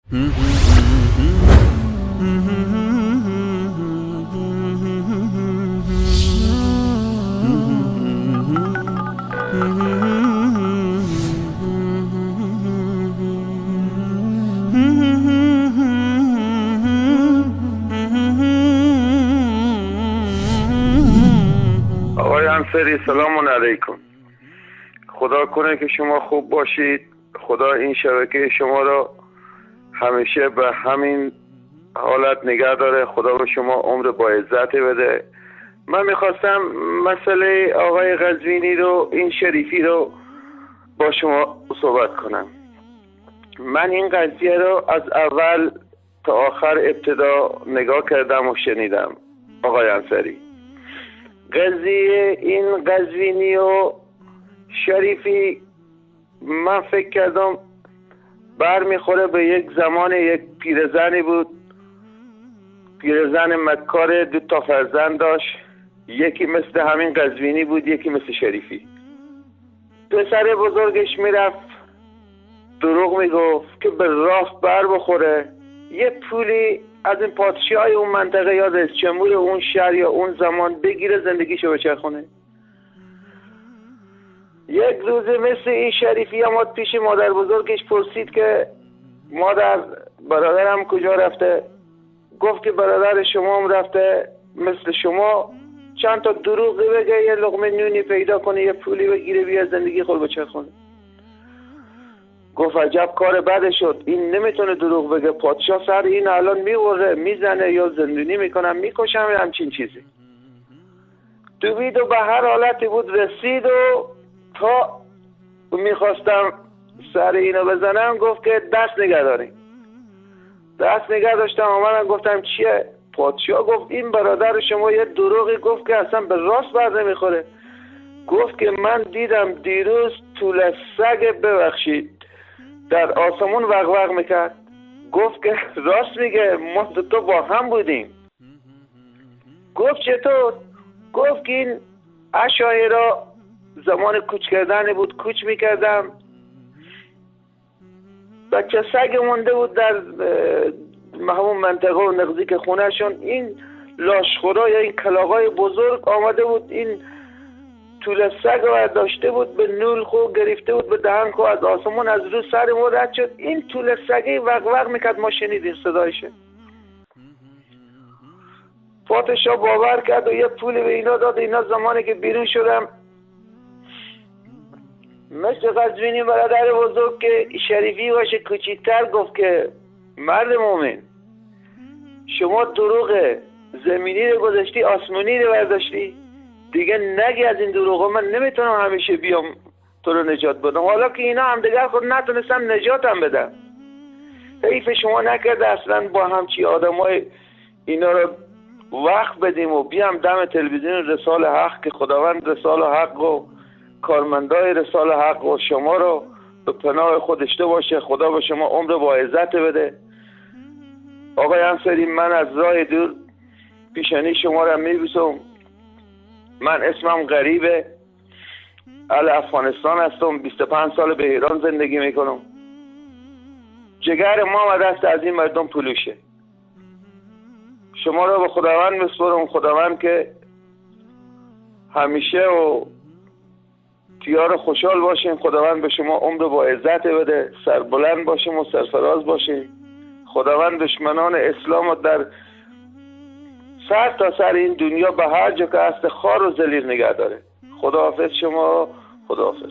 آقای انصاری سلام علیکم. خدا کنه که شما خوب باشید. خدا این شبکه شما را همیشه به همین حالت نگه داره. خدا به شما عمر با عزت بده. من میخواستم مسئله آقای قزوینی رو، این شریفی رو با شما صحبت کنم. من این قضیه رو از اول تا آخر ابتدا نگاه کردم و شنیدم. آقای انصاری، قضیه این قزوینی و شریفی من فکر کردم برمیخوره به یک زمان یک پیرزنی بود. پیرزن مکار، 2 فرزند داشت. یکی مثل همین قزوینی بود، یکی مثل شریفی. پسر بزرگش میرفت دروغ میگفت که به راست بر بخوره، یه پولی از این پادشاهی اون منطقه یا رئیس جمهور اون شهر یا اون زمان بگیره زندگیشو بچرخونه. یک روز مثل این شریفی هم پیش مادر بزرگش پرسید که مادر برادرم کجا رفته؟ گفت که برادر شما هم رفته مثل شما چند تا دروغ بگه، یه لقمه نونی پیدا کنه، یه پولی بگیره بیا زندگی خود بچرخونه. گفت عجب کار بده شد، این نمیتونه دروغ بگه، پادشاه سر این الان میوره میزنه یا زندونی میکنم میکشم همچین چیزی. دوید و به هر حالتی بود رسید و تا میخواستم سر اینو بزنم گفت که دست نگه داریم. دست نگه داشتم آمدم گفتم چیه؟ پادشاه گفت این برادر شما یه دروغی گفت که اصلا به راست بر نمیخوره. گفت که من دیدم دیروز طول سگ ببخشید در آسمون وقوق میکرد. گفت که راست میگه، ما تو با هم بودیم. گفت چطور؟ گفت که این عشایرا زمان کوچ کردن بود، کوچ میکردم، بچه سگ مونده بود در همون منطقه و نزدیک خونهشون. این لاشخورا یا این کلاغای بزرگ آمده بود، این طول سگ رو داشته بود، به نول خو گرفته بود به دهن خو، از آسمون از رو سر ما رد شد. این طول سگی وق میکرد، ما شنیدیم صدایشه. پادشاه باور کرد و یه پولی به اینا داد. اینا زمانی که بیرون شدم مثل قزوینی برادر بزرگ که شریفی باشه کوچیک‌تر گفت که مرد مومن شما دروغ زمینی رو گذاشتی آسمونی رو برداشتی، دیگه نگی از این دروغا، من نمیتونم همیشه بیام تو رو نجات بدم. حالا که اینا هم دیگر خود نتونستم نجاتم بدم، حیف شما نکرده اصلا با همچی آدمای اینا رو وقت بدیم و بیام دم تلویزیون رسال حق که خداوند رسال حق و کارمندای رسال حق و شما رو به پناه خود داشته باشه. خدا به شما عمر با عزت بده. آقای انصاری، من از راه دور پیشانی شما را میبوسم. من اسمم غریبه، اهل افغانستان هستم، 25 سال به ایران زندگی میکنم. جگر ما و دست از این مردم پلوشه. شما را به خداوند میسپارم، خداوند که همیشه و تیار خوشحال باشین. خداوند به شما عمر با عزت بده، سربلند باشیم و سرفراز باشیم. خداوند دشمنان اسلام در سر تا سر این دنیا به هر جا که هست خار و ذلیل نگه داره. خداحافظ شما، خداحافظ.